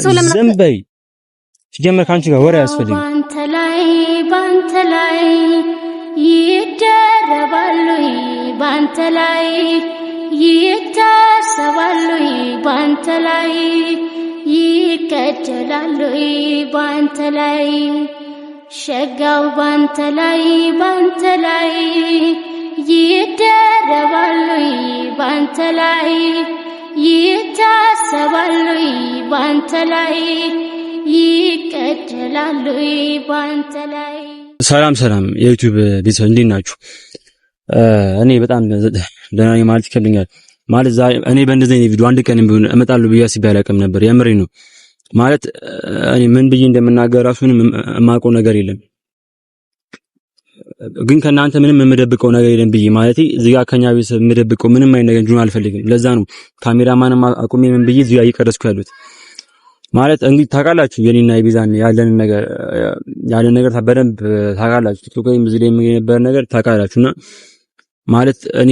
ዝም በይ። ሲጀመር ካንቺ ጋር ወሬ አያስፈልግም። ባንተ ላይ ይደረባሉ፣ ባንተ ላይ ይታሰባሉ፣ ባንተ ላይ ይከጀላሉ፣ ባንተ ላይ ሸጋው ባንተ ላይ ይደረባሉ፣ ባንተ ላይ ይታሰባሉ፣ ባንተ ላይ ይቀደላሉ፣ ባንተ ላይ። ሰላም የዩቲዩብ ቤተሰብ እንዴት ናችሁ? እኔ በጣም ደህና ነኝ ማለት ይከብደኛል። ማለት ዛሬ እኔ በእንደዚህ አይነት ቪዲዮ አንድ ቀን ቢሆን እመጣለሁ ብዬ አስቤ አላውቅም ነበር። የምሬ ነው። ማለት እኔ ምን ብዬ እንደምናገር ራሱን የማውቀው ነገር የለም፣ ግን ከናንተ ምንም የምደብቀው ነገር የለም ብዬ ማለት እዚህ ጋር ከኛ ቤተሰብ የምደብቀው ምንም አይነት ነገር እንዲሆን አልፈልግም። ለዛ ነው ካሜራማንም አቁሜ ምን ብዬ እዚህ ጋር እየቀረስኩ ያሉት። ማለት እንግዲህ ታውቃላችሁ የኔና የቤዛን ያለን ነገር በደንብ ታውቃላችሁ። ቲክቶክ ላይ እዚህ ላይ የነበረ ነገር ታውቃላችሁና ማለት እኔ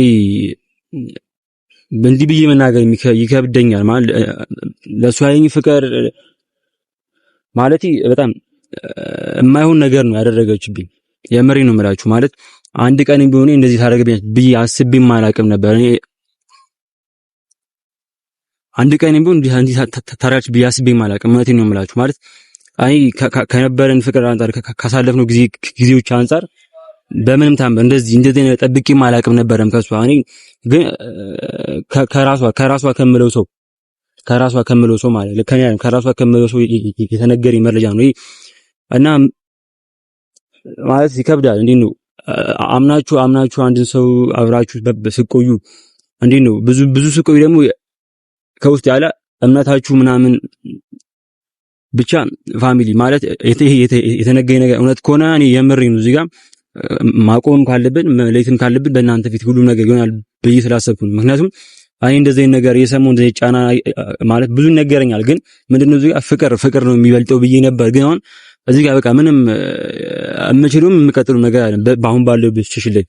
እንዲህ ብዬ መናገር ይከብደኛል። ማለት ለሷ ያለኝ ፍቅር ማለት በጣም የማይሆን ነገር ነው ያደረገችብኝ። የምሬ ነው የምላችሁ። ማለት አንድ ቀን ቢሆን እንደዚህ ታደርግብኛለች ብዬ አስቤም አላውቅም ነበር። እኔ አንድ ቀን ቢሆን እንዲህ ታደርጋለች ብዬ አስቤም አላውቅም። እውነቴን ነው የምላችሁ። ማለት አይ ከነበረን ፍቅር አንፃር ካሳለፍነው ጊዜዎች አንፃር በምንም ታምበር እንደዚህ ጠብቄም አላውቅም ነበርም ከሷ። እኔ ግን ከራሷ ከምለው ሰው ማለት ከራሷ ከምለው ሰው የተነገረኝ መረጃ ነው ይሄ እና ማለት ይከብዳል። እንዴት ነው አምናችሁ አንድን ሰው አብራችሁ ስቆዩ እንዴት ነው ብዙ ስቆዩ ደግሞ ከውስጥ ያለ እምነታችሁ ምናምን ብቻ ፋሚሊ ማለት የተነገረኝ ነገር እውነት ከሆነ እኔ የምሬን ነው። እዚህ ጋር ማቆም ካለብን ለይትም ካለብን በእናንተ ፊት ሁሉ ነገር ይሆናል ብዬ ስላሰብኩ ነው። ምክንያቱም እኔ እንደዚህ ነገር የሰማው እንደዚህ ጫና ማለት ብዙ ነገረኛል፣ ግን ምንድነው እዚህ ጋር ፍቅር ነው የሚበልጠው ብዬ ነበር። ግን አሁን እዚህ ጋር በቃ ምንም የምችሉም የምቀጥሉ ነገር አይደለም በአሁን ባለው ብቻሽል ላይ።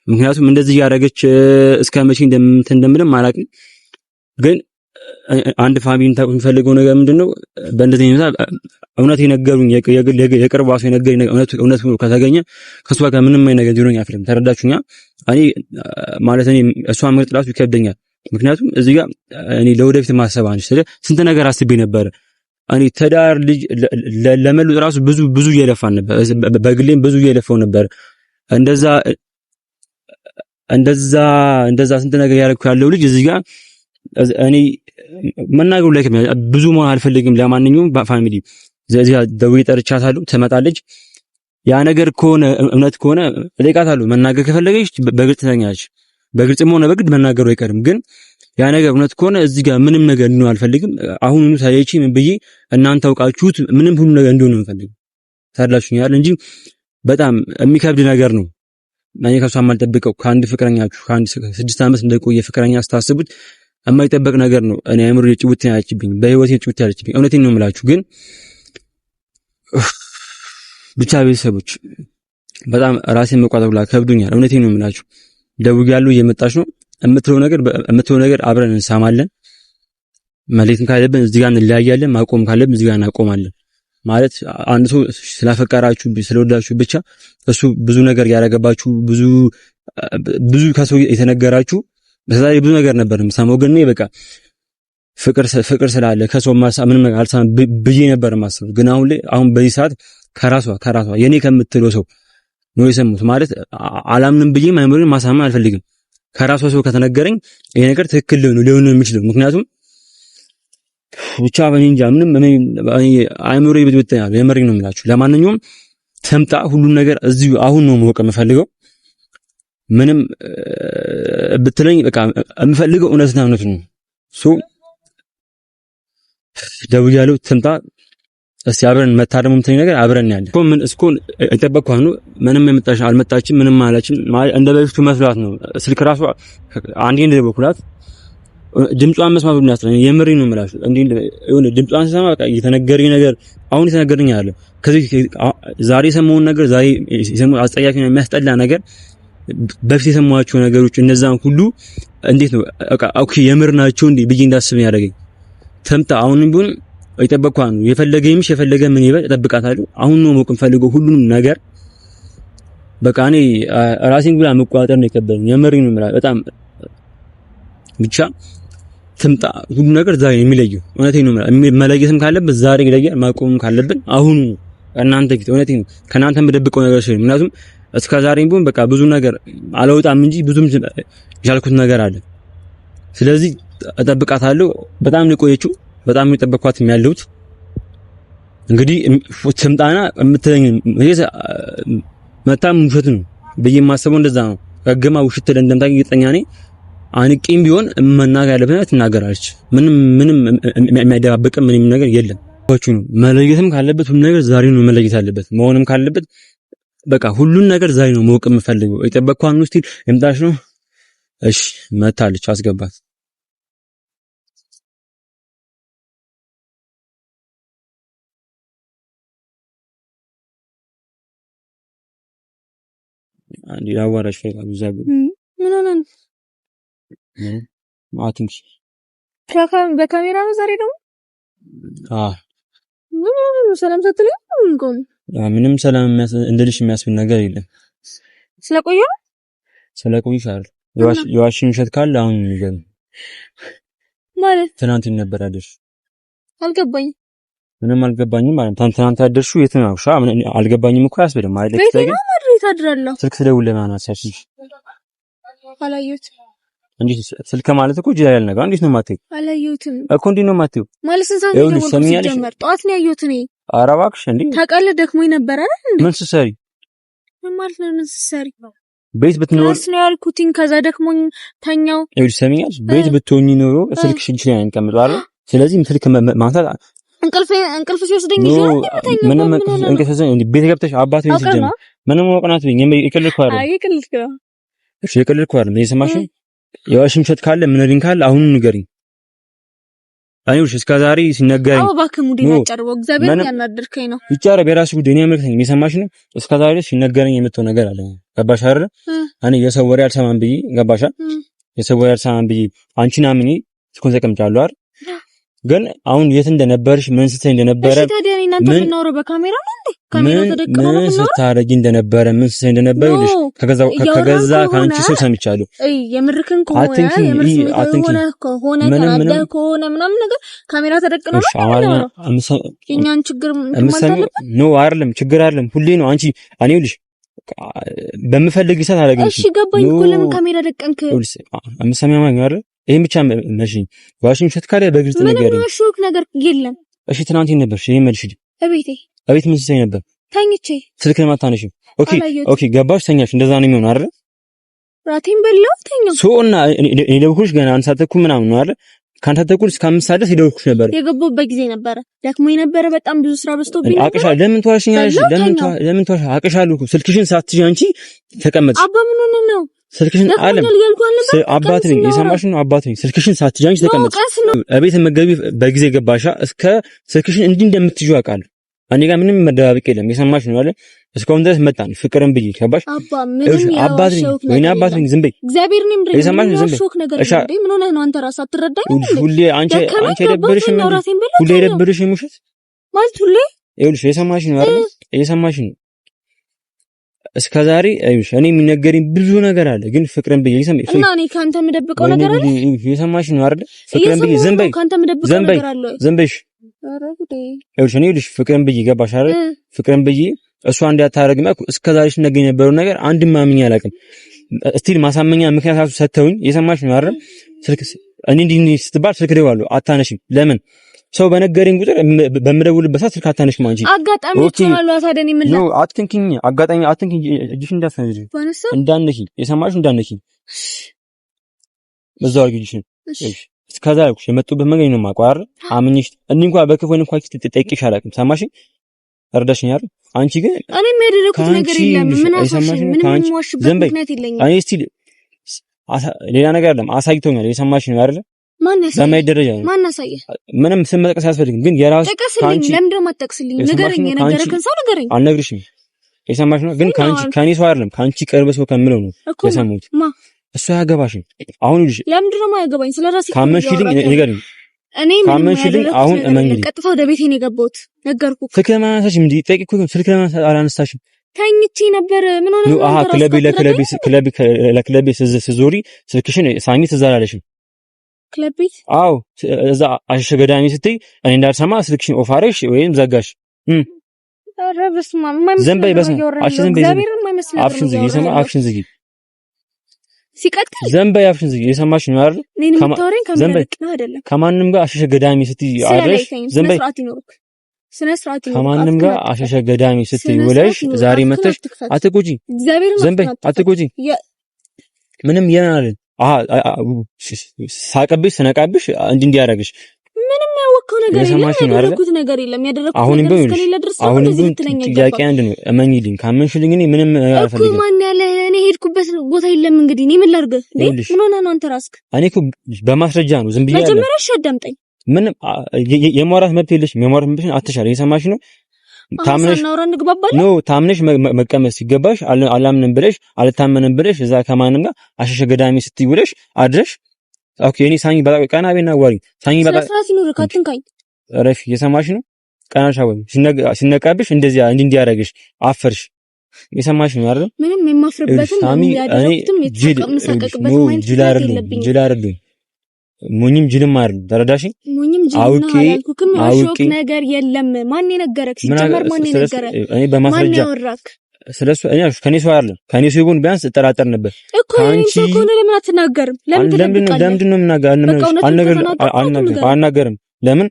ምክንያቱም እንደዚህ ያደረገች እስከ መቼ እንደምንም አላውቅም። ግን አንድ ፋሚሊን ታውቁ የሚፈልገው ነገር ምንድነው በእንደዚህ አይነት እውነት የነገሩኝ የቅርብ ዋስ የነገሩኝ እውነት ከተገኘ ከሷ ጋር ምንም አይነት ነገር ሊሆን አይፈልም። ተረዳችሁኛ? እኔ ማለት እኔ እሷን መርጥ ራሱ ይከብደኛል። ምክንያቱም እዚህ ጋር እኔ ለወደፊት ማሰብ አንቺ ስንት ነገር አስቤ ነበር። እኔ ተዳር ልጅ ለመሉጥ ራሱ ብዙ እየለፋን ነበር። በግሌም ብዙ እየለፋው ነበር። እንደዛ ስንት ነገር ያደረኩ ያለው ልጅ እዚህ ጋር እኔ መናገሩ ላይ ብዙ መሆን አልፈልግም። ለማንኛውም ፋሚሊ እዚህ ደውዬ ጠርቻታለሁ፣ ትመጣለች። ያ ነገር ከሆነ እውነት ከሆነ እጠይቃታለሁ። መናገር ከፈለገች በግልጽ ትነኛለች። በግልጽም ሆነ በግድ መናገሩ አይቀርም። ግን ያ ነገር እውነት ከሆነ እዚህ ጋር ምንም ነገር እንዲሆን አልፈልግም። አሁኑኑ ሳይቺ ምን ብዬ እናንተ አውቃችሁት ምንም ሁሉ ነገር እንዲሆን ነው የምፈልገው። ታላችሁኛል እንጂ በጣም የሚከብድ ነገር ነው። እኔ ከሷ የማልጠብቀው ከአንድ ፍቅረኛችሁ ከአንድ 6 ዓመት እንደቆየ ፍቅረኛ ስታስቡት የማይጠበቅ ነገር ነው። እኔ አእምሮ የጭውት ያለችብኝ በህይወቴ የጭውት ያለችብኝ እውነቴን ነው የምላችሁ። ግን ብቻ ቤተሰቦች በጣም ራሴን መቋጠር ከብዶኛል። እውነቴን ነው የምላችሁ። ደውያለሁ፣ እየመጣች ነው። የምትለው ነገር አብረን እንሰማለን። መሌትም ካለብን እዚህ ጋር እንለያያለን፣ ማቆም ካለብን እዚህ ጋር እናቆማለን። ማለት አንድ ሰው ስላፈቀራችሁ ስለወዳችሁ ብቻ እሱ ብዙ ነገር ያደረገባችሁ ብዙ ከሰው የተነገራችሁ በዛሬ ብዙ ነገር ነበር የምሰማው። ግን በቃ ፍቅር ስላለ ከሰው ምንም ነገር አልሰማም ብዬ ነበር የማስበው። ግን አሁን በዚህ ሰዓት ከራሷ የኔ ከምትለው ሰው ነው የሰሙት። ማለት አላምንም ብዬ አይምሮን ማሳመን አልፈልግም። ከራሷ ሰው ከተነገረኝ ይሄ ነገር ትክክል ሊሆን የሚችለው ምክንያቱም ብቻ በእኔ እንጃ ምንም አይምሮ ይብጥብጥኛል። የምሬን ነው የምላችሁ። ለማንኛውም ተምጣ ሁሉን ነገር እዚሁ አሁን ነው ማወቅ የምፈልገው። ምንም ብትለኝ በቃ የምፈልገው እውነትና እውነት ነው። ደውያለሁ፣ ትምጣ እስቲ አብረን መታረሙ የምትለኝ ነገር አብረን ያለ ምን እስኮን እጠበቅኳት ነው። ምንም አልመጣችም፣ ምንም አላለችም። እንደ በፊቱ መስሏት ነው። ስልክ ራሷ አንዴ እንደደወልኩላት ድምጿን መስማት ነው ያስጠላኝ። የምሬን ነው የምላችሁ። የሆነ ድምጿን ስሰማ በቃ የተነገረኝ ነገር አሁን የተነገረኝ አለ። ከዚህ ዛሬ የሰማውን ነገር ዛሬ የሰማው አስጠያፊ ነው የሚያስጠላ ነገር በፊት የሰማኋቸው ነገሮች እነዛን ሁሉ እንዴት ነው ኦኬ የምር ናቸው እንዴ ብዬ እንዳስብ ያደረገኝ። ተምጣ አሁንም ቢሆን እየጠበቅኳት ነው። የፈለገ ምን ይበል እጠብቃታለሁ። አሁን ነው ማወቅ የምፈልገው ሁሉንም ነገር። በቃ እኔ ራሴን ብላ መቆጣጠር ነው የከበደኝ። የመሪን ነው በጣም ብቻ ትምጣ ሁሉ ነገር ዛሬ የሚለየው እውነቴን ነው። መለየትም ካለበት ዛሬ ይለያል። ማቆምም ካለብን አሁን እናንተ ፊት እውነቴን ነው። ከናንተ የምደብቀው ነገር ስለሆነ ምክንያቱም እስከ ዛሬም ቢሆን በቃ ብዙ ነገር አላወጣም እንጂ ብዙም ያልኩት ነገር አለ። ስለዚህ እጠብቃታለሁ። በጣም ነው የቆየችው። በጣም ነው የጠበቅኳትም ያለሁት። እንግዲህ ትምጣና የምትለኝ መታም ውሸት ነው ብዬ የማስበው እንደዛ ነው። ገገማ ውሸት እንደምታውቂ እርግጠኛ ነኝ። አንቂም ቢሆን መናገር ያለበት ትናገራለች። ምንም የሚያደባብቅ ምንም ነገር የለም። መለየትም ካለበት ሁሉ ነገር ዛሬ ነው መለየት ያለበት። መሆንም ካለበት በቃ ሁሉን ነገር ዛሬ ነው ማወቅ የምፈልገው። የጠበቅኳት ነው ስቲል እምጣሽ ነው። እሺ መታለች፣ አስገባት። አንዴ አዋራሽ ፈይቃሉ ዛብ ምን ሆነ ነው ማትንሽ በካሜራ ነው ዛሬ ደግሞ ሰላም ሳትለኝ እንቆም ምንም ሰላም እንደልሽ የሚያስብል ነገር የለም። ስለቆየሽ አይደል የዋሽን ውሸት ካለ አሁን ይገርም ማለት ትናንት ነበር አይደል? አልገባኝም። ምንም አልገባኝም ማለት ትናንት አደርሽው የት ነው? አልገባኝም እኮ ያስብልም አይደል? ታድራለሁ ስልክ ስደውል ለማናት ሳይሽ አላየሁትም። እንዴ ስልክ ማለት እኮ ጅላ ያለ ነገር እንዴት ነው ማትይ? አላየሁትም እኮ እንዴት ነው ማትዩ? ማለት ሰንሳት ነው ጀመር ጠዋት ነው ያየሁት እኔ። ኧረ እባክሽ እንዴ ታውቃለህ ደክሞኝ ነበር አይደል እንዴ? ምን ስትሰሪ? ምን ማለት ነው ምን ስትሰሪ? ቤት ብትኖር ነው ያልኩትኝ። ከዛ ደክሞኝ ተኛው። ይኸውልሽ ሰሚኛል። ቤት ብትሆኚ ኖሮ ስልክሽ እጅ ላይ አንቀምጠው አይደል? ስለዚህ ስልክ ማንሳት እንቅልፍ ሲወስደኝ ይዘው ምንም እንቅልፍ ሲወስደኝ ቤት ገብተሽ አባት ቤት ሲጀምር ምንም ወቅናት ብኝ ይከልልኩ አይደል? አይ ይከልልኩ። እሺ ይከልልኩ አይደል? እየሰማሽ የዋሽም ሸት ካለ ምን ሪን ካለ አሁን ንገሪኝ። አይውሽ እስከ ዛሬ ሲነገረኝ እባክህ ሙዴን አጨርበው እግዚአብሔር ያናደርከኝ ነው። ይቻረ በራሱ ጉዳይ ነው ያመልከኝ። እየሰማሽ ነው። እስከ ዛሬ ሲነገረኝ የምትው ነገር አለ። ገባሽ አይደል? እኔ የሰው ወሬ አልሰማም ብዬ ገባሽ? የሰው ወሬ አልሰማም ብዬ አንቺን አምኜ እስኮን ተቀምጫለሁ አይደል? ግን አሁን የት እንደነበርሽ ምን ስትይ እንደነበረ እሺ ታዲያ እኔ እናንተ የምናወራው በካሜራ ነው እንዴ? ካሜራ ተደቅኖ ነው ምን ስታረጊ እንደነበረ ምን ስትይ እንደነበረ ልሽ ከገዛ ካንቺ ሰው ሰምቻለሁ። የምርክን ከሆነ ከሆነ ምናምን ነገር ካሜራ ተደቅኖ ነው። የኛን ችግር ነው አይደለም፣ ችግር አይደለም። ሁሌ ነው አንቺ እኔ ልሽ በምፈልግ ሰዓት አደረግኝ። እሺ ገባኝ እኮ ለምን ካሜራ ደቀንክ? አምሰማማኝ አይደል? ይሄን ብቻ መሽኝ ዋሽን ሸት ካለ በግልጽ ነገር ምንም ሹክ ነገር የለም። እሺ ትናንት ነበርሽ ይሄ መልሽ እቤት ምን ስትይ ነበር? ተኝቼ ስልክ ለማታነሽ ኦኬ ገባሽ ተኛሽ። እንደዛ ነው የሚሆነው አይደል? ራቴን በላው ተኛው ሶና እኔ ደውልኩሽ ገና አንድ ሰዓት ተኩል ምናምን ነው አይደል? ከአንተ ተኩል እስከ 5 ሰዓት ድረስ ደውልኩሽ ነበር። የገባሁበት ጊዜ ነበር ደክሞኝ ነበር በጣም ብዙ ስራ በዝቶብኝ ነበር። አቅሻለሁ። ለምን ተዋሽኛለሽ? ለምን ተዋሽ? አቅሻለሁ እኮ ስልክሽን ሳትጂ አንቺ ተቀመጥሽ። አባ ምን ሆነ ነው ስልክሽን አለም አባት ነኝ የሰማሽ ነው። አባት ነኝ ስልክሽን ሳትጃንሽ ተቀመጥሽ። እቤት መገቢ በጊዜ ገባሻ። እስከ ስልክሽን እንዲህ እንደምትይው አውቃለሁ። እኔ ጋር ምንም መደባበቅ የለም። የሰማሽ ነው አይደል? እስካሁን ድረስ መጣን ፍቅርን ብዬ ገባሽ። አባት ነኝ ወይኔ አባት ነኝ። ዝም በይ እግዚአብሔር ነው ምድር የሰማሽ ነው። ዝም በይ እሺ። ምን ሆነህ ነው አንተ ራስህ አትረዳኝ? ሁሌ አንቺ የደብርሽም ሁሌ የደብርሽም ውሸት ማለት ሁሌ ይኸውልሽ የሰማሽ ነው አይደል? የሰማሽ ነው እስከ ዛሬ አይሽ እኔ የሚነገረኝ ብዙ ነገር አለ፣ ግን ፍቅርን ብዬ ይሰማኝ እና እኔ ካንተ የምደብቀው ነገር አለ። የሰማሽ ነው አይደል? ፍቅርን ብዬ ዝም በይ ካንተ የምደብቀው ነገር አለ። ዝም በይሽ አይሽ እኔ ልጅ ፍቅርን ብዬ ገባሽ አይደል? ፍቅርን ብዬ እሷ እንዲያታረግማ እስከ ዛሬ ሲነገኝ የነበረው ነገር አንድም ማምኛ አላውቅም። ስቲል ማሳመኛ ምክንያታችሁ ሰተውኝ የሰማሽ ነው አይደል? ስልክ እኔ እንዲህ ስትባል ስልክ ደውላለሁ አታነሽም። ለምን ሰው በነገረኝ ቁጥር በምደውልበት ሰዓት ስልክ አታነሽም። አንቺ አጋጣሚዎች አሉ አታደኒ ምን ነው አትንኪኝ፣ አጋጣሚ አትንኪኝ፣ እጅሽ እንዳትነጂ እንዳነኪ የሰማሽ እንዳነኪ በዛው አርግጂሽ። እሺ እስከዛ ያልኩሽ የመጡበት መንገድ ነው ማቋር አምኝሽ እኔ እንኳን በክፉን እንኳን ትጠይቂሽ አላውቅም። ሰማሽ እርዳሽኝ አይደል? አንቺ ግን እኔ የሚያደርኩት ነገር የለም። ምን አሳሽ ምን ዋሽበት ምክንያት የለኝም። እኔ ስቲል ሌላ ነገር አይደለም አሳይቶኛል። የሰማሽ ነው አይደል? በማይ ደረጃ ነው ማናሳየ ምንም ስም መጥቀስ አያስፈልግም። ግን የራስ ካንቺ ለምን ማጠቅስልኝ ንገረኝ። የነገረከን ሰው ንገረኝ። አልነግርሽም። የሰማሽ ነው ግን ካንቺ ሰው አይደለም ካንቺ ቅርብ ሰው ከምለው ነው የሰማሁት። እሱ አያገባሽም። አሁን ልጅ ለምንድን ነው የማያገባኝ? ስለራሴ ካመንሽልኝ ንገረኝ። ካመንሽልኝ አሁን እመኝልኝ። ቀጥታ ወደ ቤቴ ነው የገባሁት። ነገርኩህ። ስልክ ለማንሳትሽ እንዴ ጠይቅኩኝ። ስልክ ለማንሳት አላነሳሽም። ተኝቼ ነበር። ምን ሆነ? አሃ ለክለቤ ስዞሪ ስልክሽን ሳሚ ትዝ አላለሽም? ክለብ ቤት? አዎ እዛ አሸሸ ገዳሚ ስትይ እኔ እንዳልሰማ ስልክሽን ኦፍ አደረግሽ ወይም ዘጋሽ። ኧረ በስመ አብ። ዝም በይ አፍሽን ዝጊ። የሰማ አፍሽን ዝጊ። ሲቀጥል ዝም በይ አፍሽን ዝጊ። የሰማሽ ነው አይደል? ከማንም ጋር አሸሸ ገዳሚ ስትይ አድረሽ ዝም በይ። ከማንም ጋር አሸሸ ገዳሚ ስትይ ውለሽ ዛሬ መተሽ አትቆጪ። ዝም በይ አትቆጪ። ምንም የናልን ሳቀብሽ ስነቃብሽ እንዲህ ያደርግሽ ምንም ያወቀው ነገር የለም። ያደረኩት ነገር የለም። ያደረኩት ነገር እስከሌለ ድረስ አሁን ጥያቄ አንድ ነው። እመኝልኝ። ካመንሽልኝ እኔ ምንም አልፈልግም እኮ። ማን ያለ እኔ ሄድኩበት ቦታ የለም። እንግዲህ እኔ ምን ላድርግ? ምን ሆነ ነው አንተ ራስህ? እኔ እኮ በማስረጃ ነው ዝም ብዬ ያለ መጀመሪያ አዳምጠኝ። ምንም የማውራት መብት የለሽም። የማውራት መብትሽን አትሻል። እየሰማሽ ነው? ታምነሽ መቀመጥ ሲገባሽ አላምንም ብለሽ አልታመንም ብለሽ እዛ ከማንም ጋር አሸሸ ገዳሚ ስትይ ውለሽ አድረሽ ኦኬ። እኔ ሳሚ በቃ ቀና ቤና ዋሪ ሳሚ በቃ ረፊ እየሰማሽ ነው? ቀናሻ ወይ ሲነቃብሽ እንደዚህ እንዲያረግሽ አፈርሽ። እየሰማሽ ነው አይደል? ምንም የማፍርበትም ያደረኩትም የተቀምሰቀቅበት ማይንድ ጅል አይደለም። ሙኝም ጅልም አይደል? ተረዳሽኝ? ሙኝም ጅልም አላልኩክም። አውቄ ነገር የለም። ማን የነገረክ? ሲጀመር ማን የነገረክ? እኔ በማስረጃ ስለሱ እኔ ከኔ ሰው አይደለም ከኔ ሰው ይሁን ቢያንስ እጠራጠር ነበር እኮ። አንቺ እኮ ለምን አትናገርም? ለምንድን ነው አልናገርም? ለምን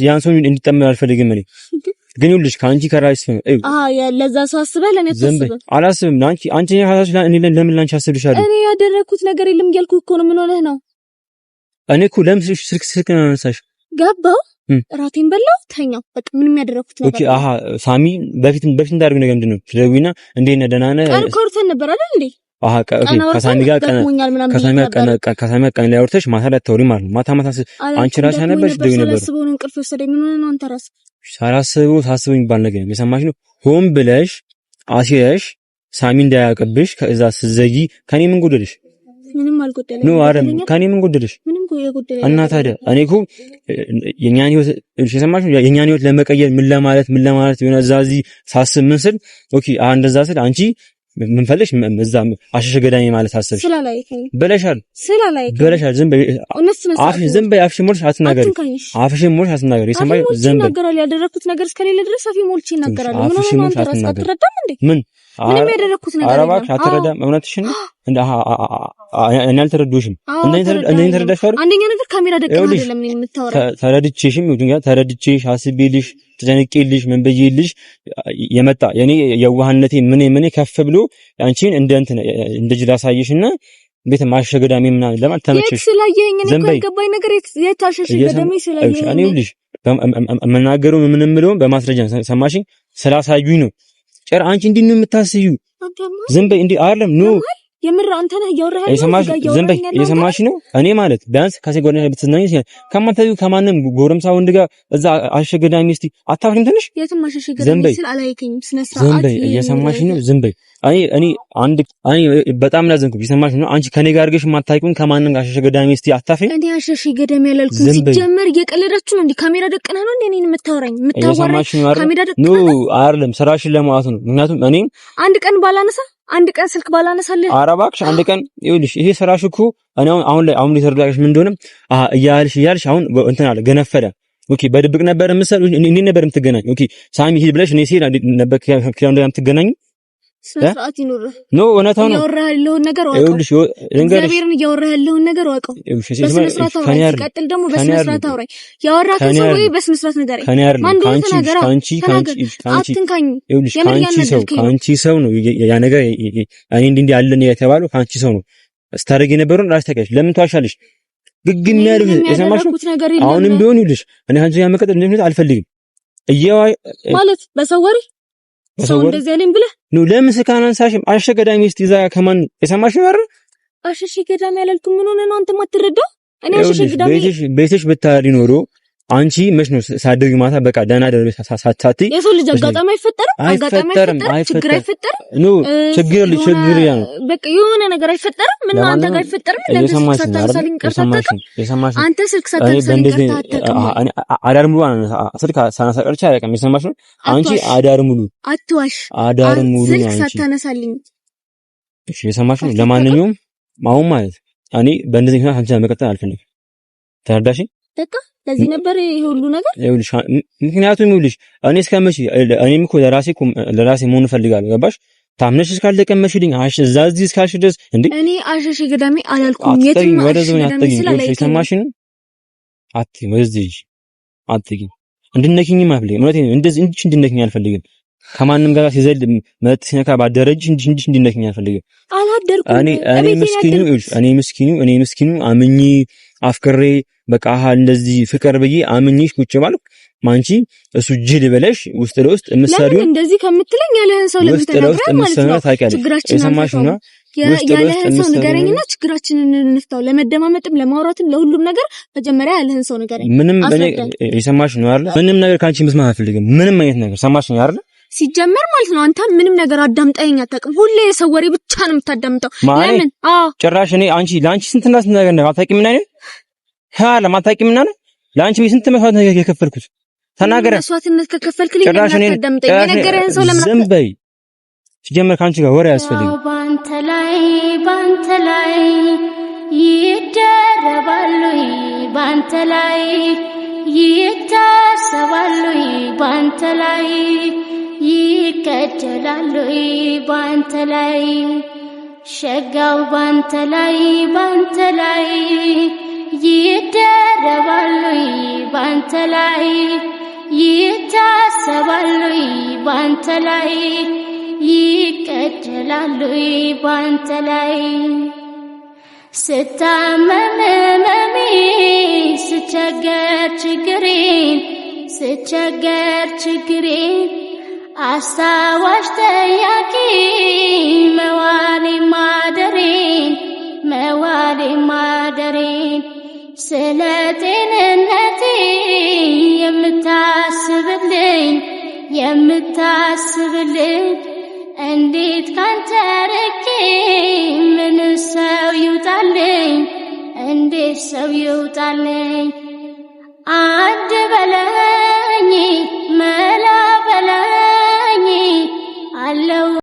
ያን ሰው እንዲጠመድ አልፈልግም። እኔ ግን ይኸውልሽ ከአንቺ ከራስሽ ለዛ ሰው አስበህ ለኔ አታስብም? አላስብም። አንቺ ሀሳብሽ ለምን ላንቺ አስብልሻለሁ? እኔ ያደረኩት ነገር የለም እያልኩህ እኮ ነው። ምን ሆነህ ነው? እኔ እኮ ለምን ስልክ ነው ያነሳሽ? ገባው ራቴን በላው ተኛው። በቃ ምንም ያደረኩት ነገር ኦኬ። አሃ ሳሚ በፊት እንዳደረገው ነገር ምንድነው? ስለዊና እንዴት ነህ? ደህና ነህ? ቀን ኮርተን ነበር አይደል እንዴ? አሃ ከሳሚ ጋር ከሳሚ ጋር ቀን ላይ አውርተሽ ማታ ላይ አታወሪ ማለት ነው። ማታ አንቺ ራስሽ ነበርሽ ደግ ነበር። ሳላስበው እንቅልፍ ወሰደኝ። ምን ሆነ ነው አንተ ራስህ? ሳስበው የሚባል ነገር ነው የሰማሽ ነው። ሆን ብለሽ አሲረሽ ሳሚ እንዳያውቅብሽ ከዛ ስትዘጊ ከኔ ምን ጎደለሽ? ምንም አልጎደለኝ ነው አይደል? ከኔ ምን ጎደለሽ? ምንም ጎደለኝ እና ታዲያ እኔ እኮ የኛን ህይወት እየሰማሽ ነው። የኛን ህይወት ለመቀየር ምን ለማለት የሆነ እዛዚ ሳስብ ምን ስል ኦኬ እንደዛ ስል አንቺ ምን ፈልሽ እዛ አሸሸ ገዳሚ ማለት አሰብሽ ብለሻል። ዝም በይ አፍሽን ሞልሽ አትናገሪ። አፍሽን ሞልሽ አትናገሪ። ይሰማል። ዝም በይ ያደረኩት ነገር እስከሌለ ድረስ አፍሽን ሞልሽ ይናገራል። ምን ሆነ አንተ ራስህ አትረዳም እንዴ? ምንም ያደረኩት ነገር የለም። አረባክ አትረዳም። እውነትሽን ነው እንዴ? እኔ አልተረዱሽም። እንደኔ ተረዳሽው። አንደኛ ነገር ካሜራ ደቀና አይደለም የምታወራው። ተረድቼሽ አስቤልሽ ተጨንቄልሽ ምን በይልሽ የመጣ የኔ የዋህነቴ ምን ከፍ ብሎ አንቺን እንደ ጅል አሳየሽና ቤት ማሸገዳሚ ምናምን ለማለት ተመቸሽ። ስለየኝ እኔ ከገባኝ ነገር የታሸሽ ገዳሚ ስለየኝ እኔ ልጅ መናገሩን ምንምለው በማስረጃ ሰማሽኝ ስላሳዩኝ ነው። ጨር አንቺ እንዲህ ነው የምታስዩ። ዝም በይ እንዴ አይደለም ኖ የምር አንተ ነህ እያወራህ ያለው። ዝም በይ እየሰማሽ ነው። እኔ ማለት ቢያንስ ከሴት ጓደኛ ብትዝናኝ ከማንም ጎረምሳ ወንድ ጋር እዛ አሸገዳሚ እስቲ አታፍሪም ትንሽ? የትም አሸገዳሚ ስል አላየከኝም። ስነ ስርዓት ዝም በይ እየሰማሽ ነው። ዝም በይ እኔ በጣም ላዘንኩ። እየሰማሽ ነው። አንቺ ከኔ ጋር አድርገሽ የማታውቂውን ከማንም ጋር አሸገዳሚ እስቲ አታፍሪም? እኔ አሸገዳሚ ያላልኩት ሲጀመር እየቀለዳችሁ ነው እንዴ? ካሜራ ደቅነህ ነው እንዴ እኔን የምታወራኝ? ካሜራ ደቅነህ ነው አይደለም? ስራሽን ለማዋት ነው። ምክንያቱም እኔ አንድ ቀን ስልክ ባላነሳልህ ኧረ እባክሽ አንድ ቀን ይኸውልሽ፣ ይሄ ስራሽ እኮ እኔ አሁን የተረዳሽ ምን እንደሆነ እያልሽ አሁን እንትን አለ ገነፈለ። ኦኬ በድብቅ ነበር የምትሰሩኝ። እኔ ነበር የምትገናኝ። ኦኬ ሳሚ ሂድ ብለሽ እኔ ሲል ነበር ከያንዱ የምትገናኝ። ስርዓት ይኖርህ ኖ እውነታው ነው። እያወራህ ያለውን ነገር ወቀው። ይኸውልሽ እግዚአብሔርን እያወራህ ያለውን ነገር ወቀው። በስነ ስርዓት አውራኝ። ሲቀጥል ደግሞ በስነ ስርዓት አውራኝ። ያወራከው ሰው ወይ በስነ ስርዓት ነገር ማን እንደሆነ ተናገር። ካንቺ ሰው ነው ያ ነገር። እኔ እንዲህ ያለን የተባለው ካንቺ ሰው ነው። ስታደርጊ የነበረውን ራስ ታውቂያለሽ። ለምን ትዋሻለሽ? ግግም ያለው የሰማሽ ነው። አሁንም ቢሆን ይኸውልሽ እኔ አንቺ ጋር መቀጠል እንደምን አልፈልግም። ማለት በሰው ወሬ ሰው እንደዚህ ያለኝ ብለህ ነው። ለምን ስካናንሳሽም አሸገዳሚ እስቲ እዛ ከማን የሰማሽ ነው አይደል? አሸገዳሚ ያላልኩም። ምን ሆነ ነው አንተ ማትረዳው? እኔ አሸገዳሚ ቤትሽ ብታሪ ኖሮ አንቺ መች ነው ሳድግ ማታ በቃ ደህና ደረሰ ሳትይ የሰው ልጅ አጋጣሚ አይፈጠርም ችግር አይፈጠርም ኖ ችግር ያ ነው በቃ የሆነ ነገር አይፈጠርም ምን አንተ ጋር አይፈጠርም ለምን አንተ ስልክ ሳታነሳልኝ አዳር ሙሉ ስልክ ሳናሳ ቀርቼ አላውቅም የሰማሽ ነው አንቺ አዳር ሙሉ አትዋሽ አዳር ሙሉ ስልክ ሳታነሳልኝ እሺ የሰማሽ ነው ለማንኛውም አሁን ማለት እኔ በእንደዚህ ምክንያት አንቺ መቀጠል አልፈልግም ተረዳሽ በቃ ለዚህ ነበር ይሄ ሁሉ ነገር ይኸውልሽ ምክንያቱም ይኸውልሽ እኔ እስከመቼ እኔም እኮ ለራሴ መሆን እፈልጋለሁ ገባሽ ታምነሽ እስካልተቀመሽልኝ እዚህ እስካልሽ ድረስ እንዴ እኔ አሸሽ ገዳሜ አላልኩም የትም ወደዚህ የተማሽን ወደዚህ አትጊ እንድነኪኝ ማፍለ ማለት ነው እንደዚህ እንድነኪኝ አልፈልግም ከማንም ጋር ሲዘል መጥተኛ ባደረጅ እንድነኪኝ አልፈልግም አላደርኩም እኔ ምስኪኑ አምኜ አፍቅሬ በቃ እንደዚህ ፍቅር ብዬ አምኜሽ ቁጭ ባልኩ ማንቺ እሱ ጅል በለሽ ውስጥ ለውስጥ ምሳሌው እንደዚህ ከምትለኝ ያለህን ሰው ለምን ተነግረህ ማለት ነው ችግራችንን ያለህን ሰው ንገረኝና ችግራችንን እንፍታው ለመደማመጥም ለማውራትም ለሁሉም ነገር መጀመሪያ ያለህን ሰው ንገረኝ ምንም በኔ የሰማሽ ነው አይደል ምንም ነገር ካንቺ መስማት አልፈልግም ምንም አይነት ነገር ሰማሽ ነው አይደል ሲጀመር ማለት ነው አንተ ምንም ነገር አዳምጠኝ አታውቅም ሁሌ የሰው ወሬ ብቻ ነው የምታዳምጠው ለምን ጭራሽ እኔ ላንቺ ስንትና ስንት ነገር አታውቂም እና ለማታውቂም እና ላንቺ ስንት መስዋዕት ነው የከፈልኩት ተናገረ መስዋዕትነት ከከፈልክልኝ አታዳምጠኝ የነገረህን ሰው ለምን ዝም በይ ሲጀመር ካንቺ ጋር ወሬ አያስፈልግም ባንተ ላይ ይደረባሉ ባንተ ላይ ይታሰባሉ ባንተ ላይ ይከጀላሉ ባንተ ላይ ሸጋው ባንተ ላይ ይደረባሉ ባንተ ላይ ይታሰባሉ ባንተ ላይ ይከጀላሉ ባንተ ላይ ስታመም ስቸገር ችግሬን አስታዋሽ ጠያቂ መዋሌ ማደሬን ስለ ጤንነቴ የምታስብልኝ እንዴት ካንተ ርቄ ምን ሰው ይውጣልኝ አንድ በለኝ መላ